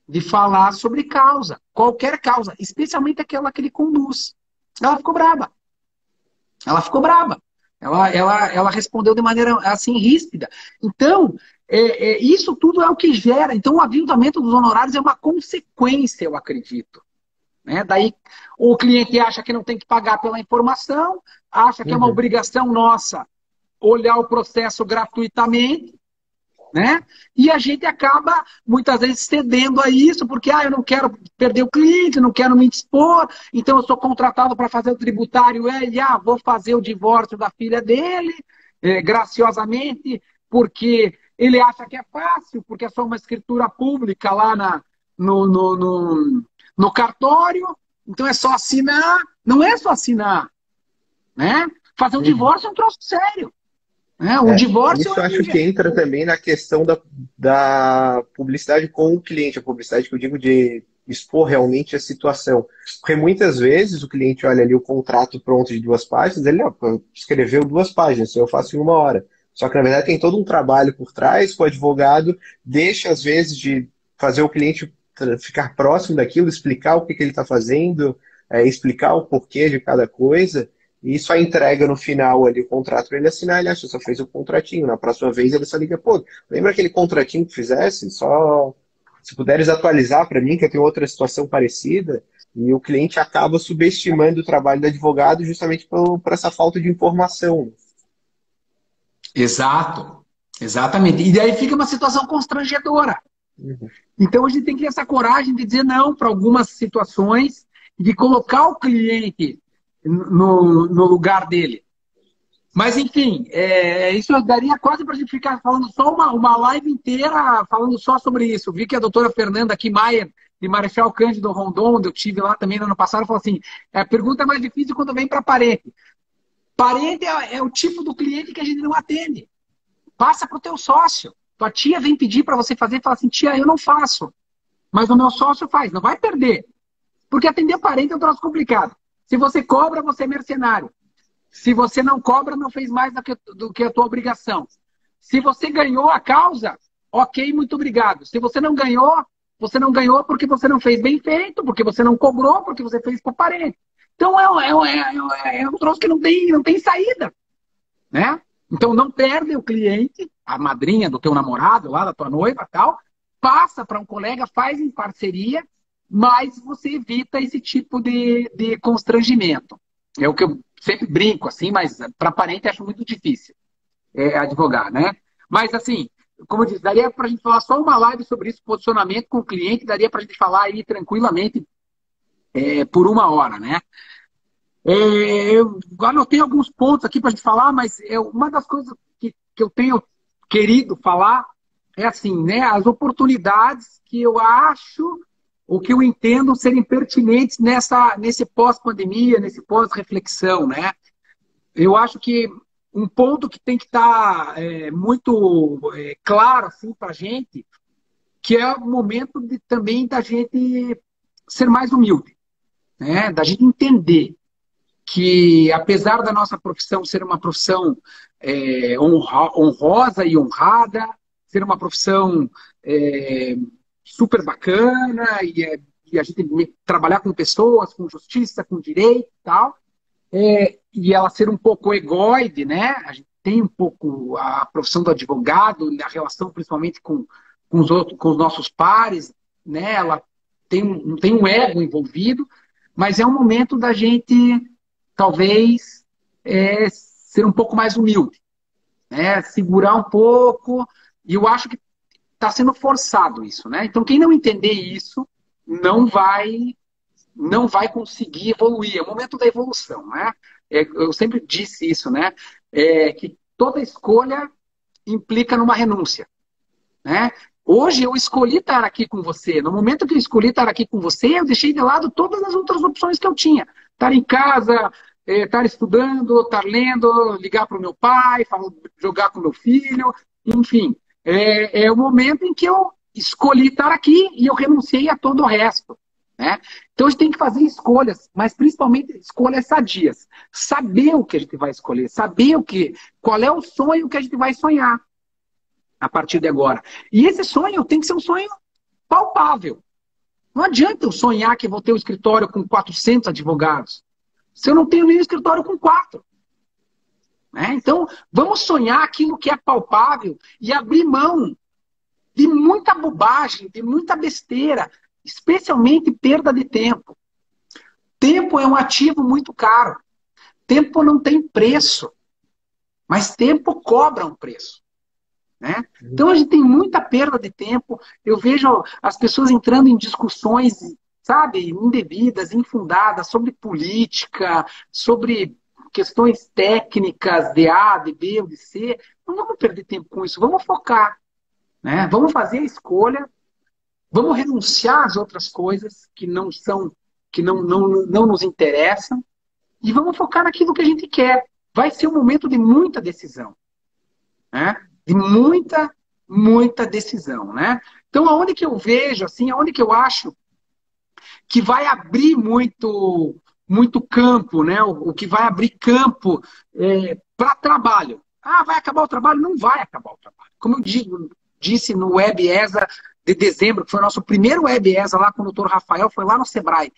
de falar sobre causa, qualquer causa, especialmente aquela que ele conduz. Ela ficou braba. Ela ficou braba. Ela respondeu de maneira assim ríspida. Então, isso tudo é o que gera. Então, o aviltamento dos honorários é uma consequência, eu acredito. Né? Daí, o cliente acha que não tem que pagar pela informação, acha que é uma Uhum. obrigação nossa olhar o processo gratuitamente, né? E a gente acaba, muitas vezes, cedendo a isso, porque eu não quero perder o cliente, não quero me expor, então eu sou contratado para fazer o tributário, vou fazer o divórcio da filha dele, graciosamente, porque ele acha que é fácil, porque é só uma escritura pública lá no cartório, então é só assinar. Não é só assinar, né? Fazer um Uhum. divórcio é um troço sério. Né? Um É, divórcio isso eu acho que entra também na questão da publicidade com o cliente, a publicidade que eu digo de expor realmente a situação. Porque muitas vezes o cliente olha ali o contrato pronto de 2 páginas, ele escreveu 2 páginas, eu faço em 1 hora. Só que na verdade tem todo um trabalho por trás, que o advogado deixa às vezes de fazer o cliente ficar próximo daquilo, explicar o que, que ele está fazendo, explicar o porquê de cada coisa. E só entrega no final ali o contrato para ele assinar, ele acha que só fez o contratinho. Na próxima vez ele só liga, pô, lembra aquele contratinho que fizesse? Só se puderes atualizar para mim, que eu tenho outra situação parecida. E o cliente acaba subestimando o trabalho do advogado justamente por essa falta de informação. Exato, exatamente. E daí fica uma situação constrangedora. Uhum. Então a gente tem que ter essa coragem de dizer não para algumas situações e de colocar o cliente no lugar dele. Mas, enfim, isso daria quase para a gente ficar falando só uma live inteira falando só sobre isso. Vi que a doutora Fernanda aqui, Maier, de Marechal Cândido Rondon, onde eu estive lá também no ano passado, falou assim, a pergunta é mais difícil quando vem para parente. Parente é o tipo do cliente que a gente não atende. Passa para o teu sócio. Tua tia vem pedir para você fazer e fala assim, tia, eu não faço, mas o meu sócio faz. Não vai perder. Porque atender parente é um troço complicado. Se você cobra, você é mercenário. Se você não cobra, não fez mais do que a tua obrigação. Se você ganhou a causa, ok, muito obrigado. Se você não ganhou porque você não fez bem feito, porque você não cobrou, porque você fez para o parente. Então é um troço que não tem saída, né? Então não perde o cliente, a madrinha do teu namorado, lá da tua noiva, tal, passa para um colega, faz em parceria, mas você evita esse tipo de constrangimento. É o que eu sempre brinco, assim, mas para parente acho muito difícil advogar, né? Mas assim, como eu disse, daria para a gente falar só uma live sobre isso, posicionamento com o cliente, daria para a gente falar aí tranquilamente por 1 hora, né? Eu anotei alguns pontos aqui para a gente falar, mas uma das coisas que eu tenho querido falar é assim, né? As oportunidades que eu acho, ou que eu entendo serem pertinentes nesse pós-pandemia, nesse pós-reflexão, né? Eu acho que um ponto que tem que estar muito claro assim, para a gente, que é o momento também da gente ser mais humilde, né? Da gente entender que, apesar da nossa profissão ser uma profissão honrosa e honrada, ser uma profissão é, super bacana e a gente trabalhar com pessoas, com justiça, com direito e tal, e ela ser um pouco egóide, né? A gente tem um pouco a profissão do advogado, a relação principalmente com os nossos pares, né? Ela tem um ego envolvido, mas é um momento da gente talvez ser um pouco mais humilde, né? Segurar um pouco, e eu acho que está sendo forçado isso, né? Então quem não entender isso não vai conseguir evoluir. É o momento da evolução, né? eu sempre disse isso, né? Que toda escolha implica numa renúncia, né? Hoje eu escolhi estar aqui com você. No momento que eu escolhi estar aqui com você, eu deixei de lado todas as outras opções que eu tinha. Estar em casa, estar estudando, estar lendo, ligar para o meu pai, jogar com meu filho, enfim. É o momento em que eu escolhi estar aqui e eu renunciei a todo o resto, né? Então a gente tem que fazer escolhas, mas principalmente escolhas sadias. Saber o que a gente vai escolher, saber qual é o sonho que a gente vai sonhar a partir de agora. E esse sonho tem que ser um sonho palpável. Não adianta eu sonhar que vou ter um escritório com 400 advogados, se eu não tenho nem um escritório com 4. Né? Então, vamos sonhar aquilo que é palpável e abrir mão de muita bobagem, de muita besteira, especialmente perda de tempo. Tempo é um ativo muito caro. Tempo não tem preço, mas tempo cobra um preço. Né? Então a gente tem muita perda de tempo. Eu vejo as pessoas entrando em discussões, sabe, indevidas, infundadas, sobre política, sobre questões técnicas de A, de B ou de C. Não vamos perder tempo com isso, vamos focar. Né? Vamos fazer a escolha, vamos renunciar às outras coisas que não nos interessam e vamos focar naquilo que a gente quer. Vai ser um momento de muita decisão. Né? De muita decisão, né? Então, aonde que eu vejo, assim, aonde que eu acho que vai abrir muito campo, né? O que vai abrir campo para trabalho. Ah, vai acabar o trabalho? Não vai acabar o trabalho. Como eu disse no Web ESA de dezembro, que foi o nosso primeiro Web ESA lá com o Dr. Rafael, foi lá no Sebrae.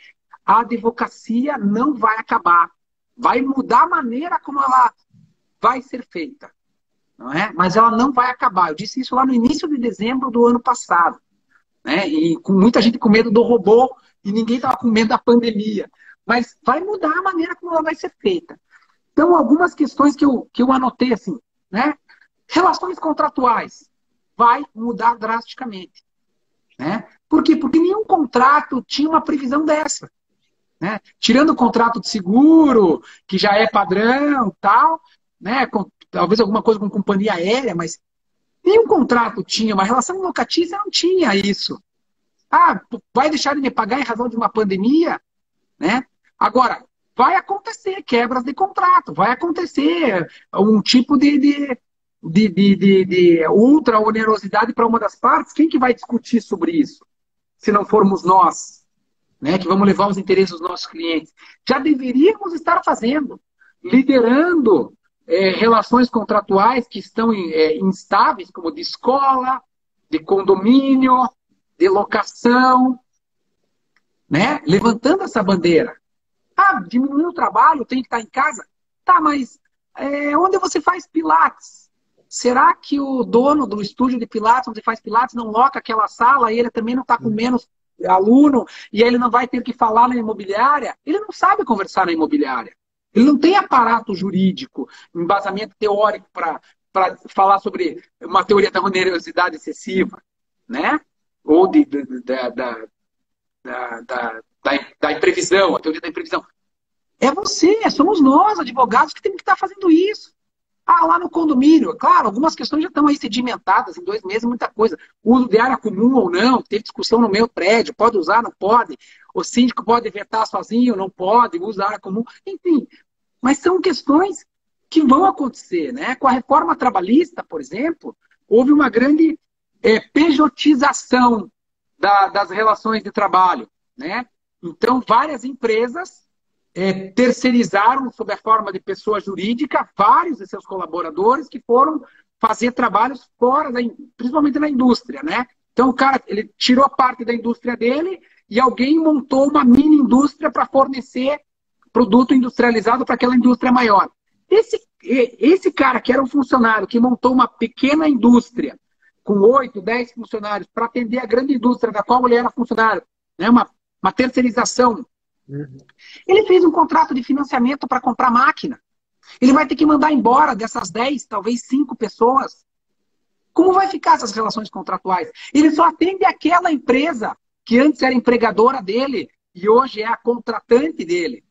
A advocacia não vai acabar. Vai mudar a maneira como ela vai ser feita. Não é? Mas ela não vai acabar. Eu disse isso lá no início de dezembro do ano passado. Né? E com muita gente com medo do robô e ninguém estava com medo da pandemia. Mas vai mudar a maneira como ela vai ser feita. Então, algumas questões que eu anotei assim. Né? Relações contratuais. Vai mudar drasticamente. Né? Por quê? Porque nenhum contrato tinha uma previsão dessa. Né? Tirando o contrato de seguro, que já é padrão, tal, né? Talvez alguma coisa com companhia aérea, mas nenhum contrato tinha, uma relação locatícia não tinha isso. Ah, vai deixar de me pagar em razão de uma pandemia? Né? Agora, vai acontecer quebras de contrato, vai acontecer um tipo de ultra onerosidade para uma das partes. Quem que vai discutir sobre isso? Se não formos nós, né, que vamos levar os interesses dos nossos clientes. Já deveríamos estar fazendo, liderando relações contratuais que estão instáveis, como de escola, de condomínio, de locação, né? Levantando essa bandeira. Ah, diminuiu o trabalho, tem que estar em casa. Tá, mas onde você faz pilates? Será que o dono do estúdio de pilates, onde faz pilates, não loca aquela sala e ele também não está com menos aluno e aí ele não vai ter que falar na imobiliária? Ele não sabe conversar na imobiliária. Ele não tem aparato jurídico, embasamento teórico para falar sobre uma teoria da onerosidade excessiva, né? Ou da imprevisão, a teoria da imprevisão. Somos nós, advogados, que temos que estar fazendo isso. Ah, lá no condomínio, claro, algumas questões já estão aí sedimentadas, em 2 meses, muita coisa. Uso de área comum ou não, teve discussão no meu prédio, pode usar, não pode. O síndico pode vetar sozinho, não pode, usa área comum, enfim. Mas são questões que vão acontecer, né? Com a reforma trabalhista, por exemplo, houve uma grande pejotização das relações de trabalho, né? Então, várias empresas terceirizaram, sob a forma de pessoa jurídica, vários de seus colaboradores que foram fazer trabalhos fora, principalmente na indústria, né? Então, o cara ele tirou parte da indústria dele e alguém montou uma mini indústria para fornecer produto industrializado para aquela indústria maior. Esse cara que era um funcionário que montou uma pequena indústria com 8, 10 funcionários para atender a grande indústria da qual ele era funcionário, né? Uma terceirização. Ele fez um contrato de financiamento para comprar máquina. Ele vai ter que mandar embora dessas 10, talvez 5 pessoas. Como vai ficar essas relações contratuais? Ele só atende aquela empresa que antes era empregadora dele e hoje é a contratante dele.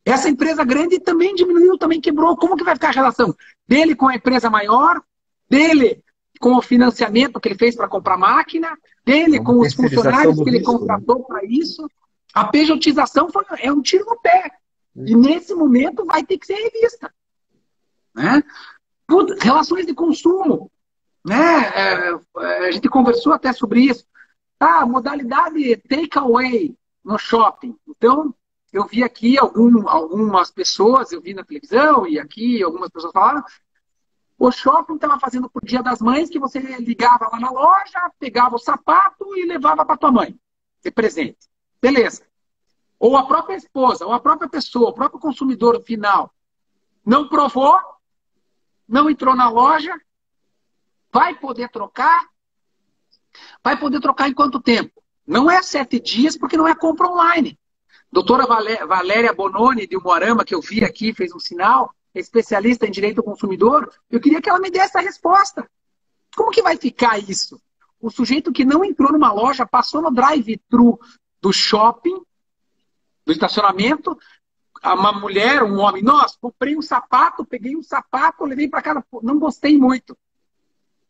Essa empresa grande também diminuiu, também quebrou. Como que vai ficar a relação dele com a empresa maior, dele com o financiamento que ele fez para comprar máquina, É dele uma com os terceirização funcionários do que ele risco, né? contratou para isso? A pejotização é um tiro no pé. E Uhum. nesse momento vai ter que ser revista. Né? Relações de consumo. Né? A gente conversou até sobre isso. Ah, modalidade takeaway no shopping. Então, eu vi aqui algumas pessoas, eu vi na televisão e aqui algumas pessoas falaram, o shopping estava fazendo por Dia das Mães que você ligava lá na loja, pegava o sapato e levava para tua mãe, de presente. Beleza. Ou a própria esposa, ou a própria pessoa, o próprio consumidor final não provou, não entrou na loja, vai poder trocar. Vai poder trocar em quanto tempo? Não é 7 dias, porque não é compra online. Doutora Valéria Bononi, de Umuarama, que eu vi aqui, fez um sinal, é especialista em direito ao consumidor, eu queria que ela me desse a resposta. Como que vai ficar isso? O sujeito que não entrou numa loja, passou no drive-thru do shopping, do estacionamento, uma mulher, um homem, nossa, comprei um sapato, peguei um sapato, levei para casa, não gostei muito.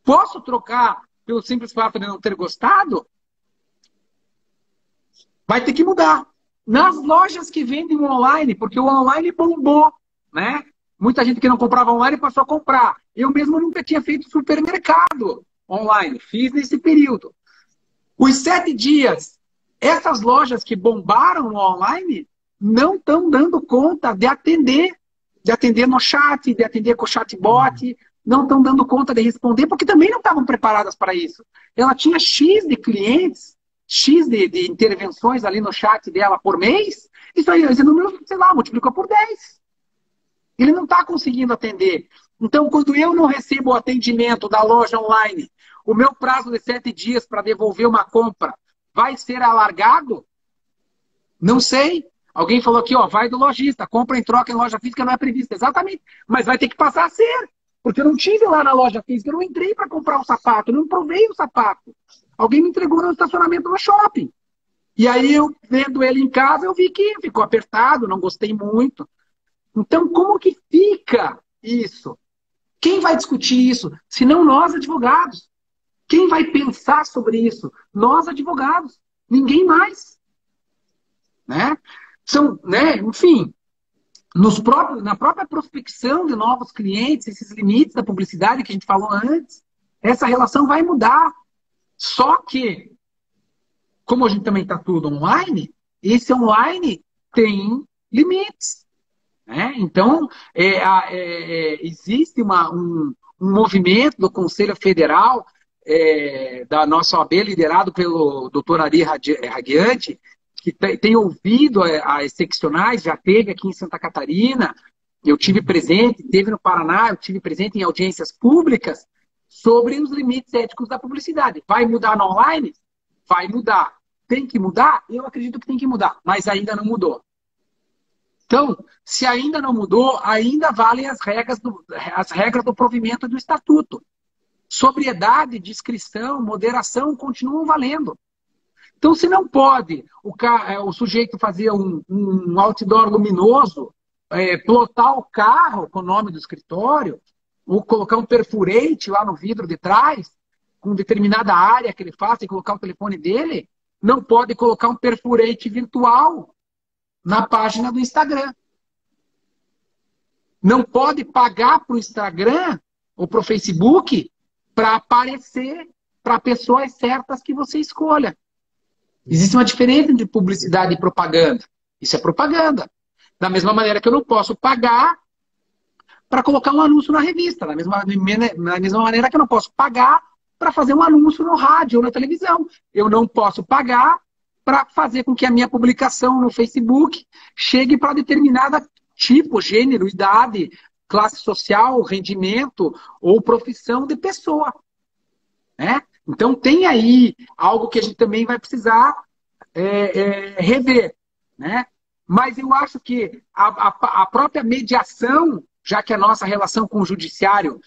Posso trocar pelo simples fato de não ter gostado? Vai ter que mudar. Nas lojas que vendem online, porque o online bombou, né? Muita gente que não comprava online passou a comprar. Eu mesmo nunca tinha feito supermercado online, fiz nesse período. Os 7 dias, essas lojas que bombaram no online não estão dando conta de atender no chat, de atender com o chatbot, não estão dando conta de responder, porque também não estavam preparadas para isso. Ela tinha X de clientes, X de intervenções ali no chat dela por mês, isso aí, esse número, sei lá, multiplicou por 10. Ele não está conseguindo atender. Então, quando eu não recebo o atendimento da loja online, o meu prazo de 7 dias para devolver uma compra vai ser alargado? Não sei. Alguém falou aqui, ó, vai do lojista, compra em troca em loja física não é prevista. Exatamente. Mas vai ter que passar a ser. Porque eu não tive lá na loja física, eu não entrei para comprar um sapato, eu não provei o sapato. Alguém me entregou no estacionamento no shopping. E aí eu, vendo ele em casa, eu vi que ficou apertado, não gostei muito. Então, como que fica isso? Quem vai discutir isso? Se não nós, advogados. Quem vai pensar sobre isso? Nós, advogados. Ninguém mais. Né? Enfim, na própria prospecção de novos clientes, esses limites da publicidade que a gente falou antes, essa relação vai mudar. Só que, como a gente também está tudo online, esse online tem limites. Né? Então, existe um movimento do Conselho Federal, da nossa OAB, liderado pelo Dr. Ari Radiante, que tem ouvido as seccionais, já teve aqui em Santa Catarina, eu tive presente, teve no Paraná, eu tive presente em audiências públicas sobre os limites éticos da publicidade. Vai mudar no online? Vai mudar. Tem que mudar? Eu acredito que tem que mudar, mas ainda não mudou. Então, se ainda não mudou, ainda valem as regras do provimento do estatuto. Sobriedade, discrição, moderação continuam valendo. Então, se não pode o sujeito fazer um outdoor luminoso, plotar o carro com o nome do escritório, ou colocar um perfurante lá no vidro de trás, com determinada área que ele faça e colocar o telefone dele, não pode colocar um perfurante virtual na página do Instagram. Não pode pagar para o Instagram ou para o Facebook para aparecer para pessoas certas que você escolha. Existe uma diferença entre publicidade e propaganda. Isso é propaganda. Da mesma maneira que eu não posso pagar para colocar um anúncio na revista. Da mesma maneira que eu não posso pagar para fazer um anúncio no rádio ou na televisão. Eu não posso pagar para fazer com que a minha publicação no Facebook chegue para determinada tipo, gênero, idade, classe social, rendimento ou profissão de pessoa. Né? Então tem aí algo que a gente também vai precisar rever. Né? Mas eu acho que a própria mediação, já que a nossa relação com o judiciário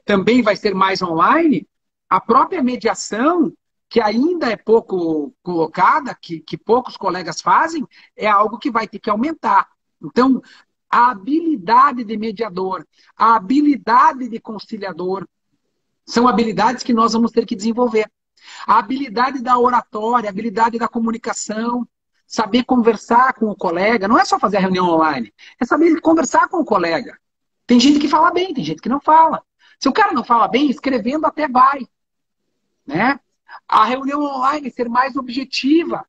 também vai ser mais online, a própria mediação, que ainda é pouco colocada, que poucos colegas fazem, é algo que vai ter que aumentar. Então, a habilidade de mediador, a habilidade de conciliador, são habilidades que nós vamos ter que desenvolver. A habilidade da oratória, a habilidade da comunicação, saber conversar com o colega, não é só fazer a reunião online, é saber conversar com o colega. Tem gente que fala bem, tem gente que não fala. Se o cara não fala bem, escrevendo até vai, né? A reunião online ser mais objetiva.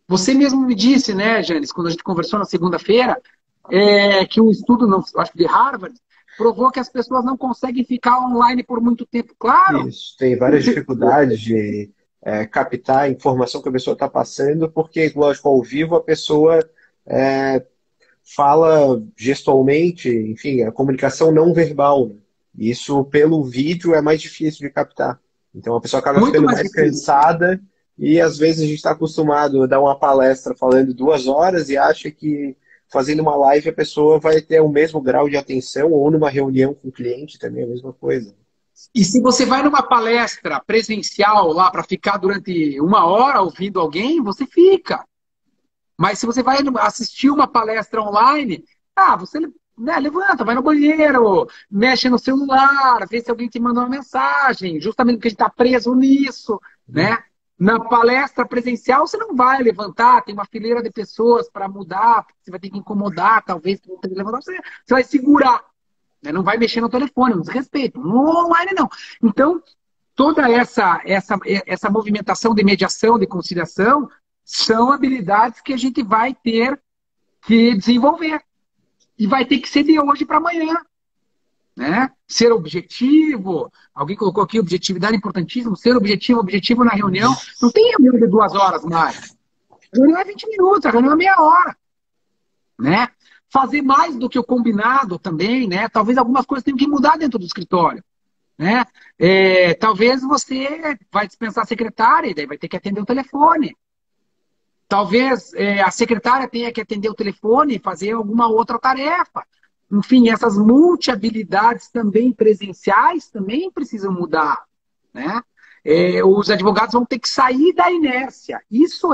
Você mesmo me disse, né, Janis, quando a gente conversou na segunda-feira, que um estudo, não, acho que de Harvard, provou que as pessoas não conseguem ficar online por muito tempo. Claro! Isso, tem várias dificuldades de captar a informação que a pessoa está passando, porque, lógico, ao vivo a pessoa fala gestualmente, enfim, a comunicação não verbal, né? Isso, pelo vídeo, é mais difícil de captar. Então a pessoa acaba Muito ficando mais mais difícil. cansada e às vezes a gente está acostumado a dar uma palestra falando 2 horas e acha que fazendo uma live a pessoa vai ter o mesmo grau de atenção, ou numa reunião com o cliente também é a mesma coisa. E se você vai numa palestra presencial lá para ficar durante 1 hora ouvindo alguém, você fica. Mas se você vai assistir uma palestra online, você, né, levanta, vai no banheiro, mexe no celular, vê se alguém te manda uma mensagem, justamente porque a gente está preso nisso, né? Na palestra presencial, você não vai levantar, tem uma fileira de pessoas para mudar, você vai ter que incomodar, talvez, você vai segurar, né? Não vai mexer no telefone, não desrespeito. No online, não. Então, toda essa movimentação de mediação, de conciliação, são habilidades que a gente vai ter que desenvolver. E vai ter que ser de hoje para amanhã. Né? Ser objetivo, alguém colocou aqui objetividade importantíssimo, ser objetivo na reunião. Não tem reunião de 2 horas mais. A reunião é 20 minutos, a reunião é meia hora. Né? Fazer mais do que o combinado também, né? Talvez algumas coisas tenham que mudar dentro do escritório. Né? Talvez você vai dispensar a secretária e daí vai ter que atender o telefone. Talvez a secretária tenha que atender o telefone e fazer alguma outra tarefa. Enfim, essas multi-habilidades também presenciais também precisam mudar. Né? Os advogados vão ter que sair da inércia. Isso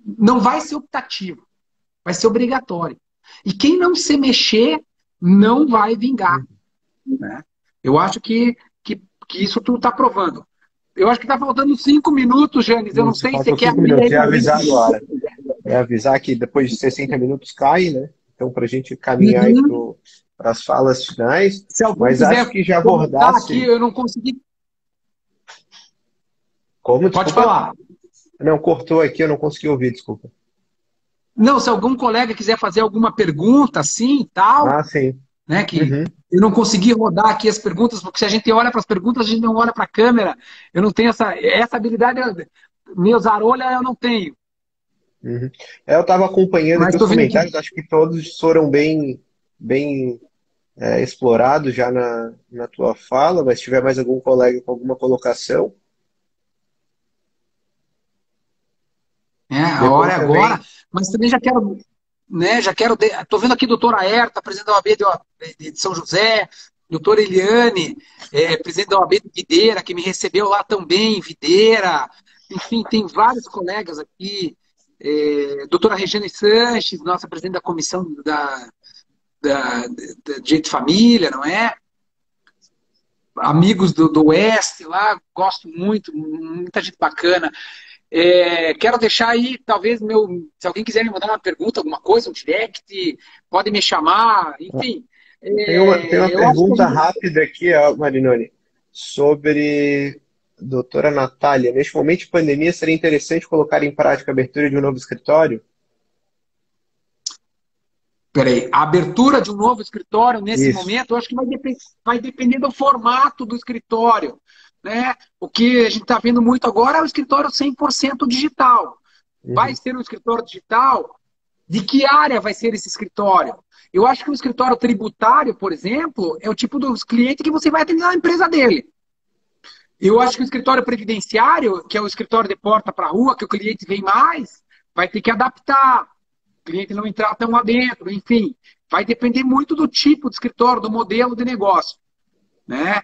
não vai ser optativo, vai ser obrigatório. E quem não se mexer não vai vingar. Né? Eu acho que isso tudo está provando. Eu acho que está faltando 5 minutos, Janis. Eu não sei se você quer abrir aí. É avisar agora. É avisar que depois de 60 minutos cai, né? Então, para a gente caminhar para as falas finais. Se alguém mas acho que já abordasse. Aqui, eu não consegui. Como? Pode falar. Não, cortou aqui, eu não consegui ouvir, desculpa. Não, se algum colega quiser fazer alguma pergunta assim e tal. Ah, sim. Né, que eu não consegui rodar aqui as perguntas, porque se a gente olha para as perguntas, a gente não olha para a câmera. Eu não tenho essa habilidade. Meus arolha eu não tenho. Eu estava acompanhando aqui os comentários, acho que todos foram bem explorados já na tua fala, mas se tiver mais algum colega com alguma colocação. A hora é agora, mas também já quero. Né, estou vendo aqui a doutora Herta, presidente da OAB de São José, doutora Eliane, presidente da OAB de Videira, que me recebeu lá também, Videira, enfim, tem vários colegas aqui, doutora Regiane Sanches, nossa presidente da comissão da Direito de Família, não é? Amigos do Oeste lá, gosto muito, muita gente bacana. Quero deixar aí, talvez, se alguém quiser me mandar uma pergunta, alguma coisa, um direct, pode me chamar, enfim. Tem uma pergunta rápida aqui, Marinoni, sobre a doutora Natália. Neste momento de pandemia, seria interessante colocar em prática a abertura de um novo escritório? Peraí, a abertura de um novo escritório nesse momento, eu acho que vai depender do formato do escritório. Né? O que a gente está vendo muito agora é o escritório 100% digital. Vai ser um escritório digital? De que área vai ser esse escritório? Eu acho que o escritório tributário, por exemplo, é o tipo dos clientes que você vai atender na empresa dele. Eu acho que o escritório previdenciário, que é o escritório de porta para a rua, que o cliente vem mais, vai ter que adaptar. O cliente não entrar tão lá dentro, enfim. Vai depender muito do tipo de escritório, do modelo de negócio. Né?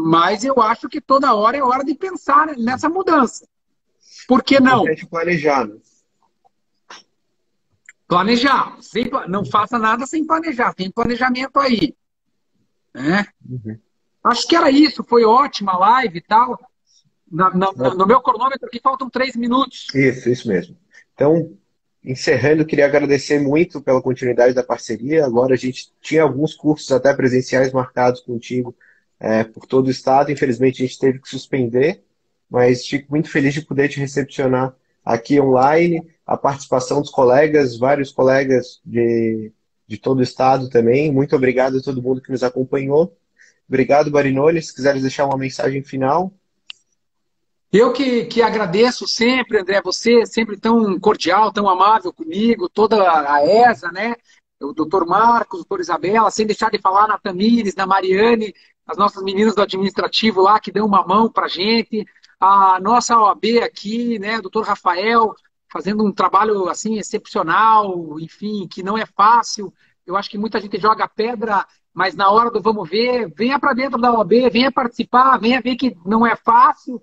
Mas eu acho que toda hora é hora de pensar nessa mudança. Por que não? Planejado. Planejar. Não faça nada sem planejar. Tem planejamento aí. Né? Uhum. Acho que era isso. Foi ótima a live e tal. No meu cronômetro aqui faltam 3 minutos. Isso mesmo. Então, encerrando, queria agradecer muito pela continuidade da parceria. Agora a gente tinha alguns cursos até presenciais marcados contigo por todo o estado. Infelizmente a gente teve que suspender, mas fico muito feliz de poder te recepcionar aqui online. A participação dos colegas, vários colegas de todo o estado também. Muito obrigado a todo mundo que nos acompanhou. Obrigado, Barinoli. Se quiseres deixar uma mensagem final. Eu que agradeço sempre, André, você sempre tão cordial, tão amável comigo, toda a ESA, né? O doutor Marcos, o doutor Isabela, sem deixar de falar na Tamires, na Mariane, as nossas meninas do administrativo lá que dão uma mão pra gente, a nossa OAB aqui, né? O doutor Rafael, fazendo um trabalho assim excepcional, enfim, que não é fácil. Eu acho que muita gente joga pedra, mas na hora do vamos ver, venha para dentro da OAB, venha participar, venha ver que não é fácil.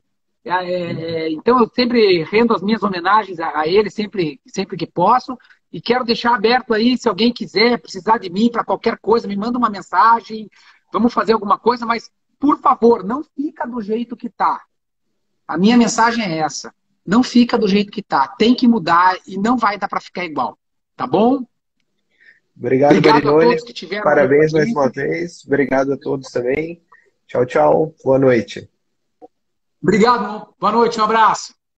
Então eu sempre rendo as minhas homenagens a ele sempre que posso e quero deixar aberto aí, se alguém quiser precisar de mim para qualquer coisa, me manda uma mensagem, vamos fazer alguma coisa, mas por favor, não fica do jeito que tá. A minha mensagem é essa, não fica do jeito que tá, tem que mudar e não vai dar para ficar igual, tá bom? Obrigado, Obrigado a Barinoli. todos que tiveram Parabéns aí. mais uma vez. Obrigado a todos também. Tchau, tchau. Boa noite. Obrigado, boa noite, um abraço.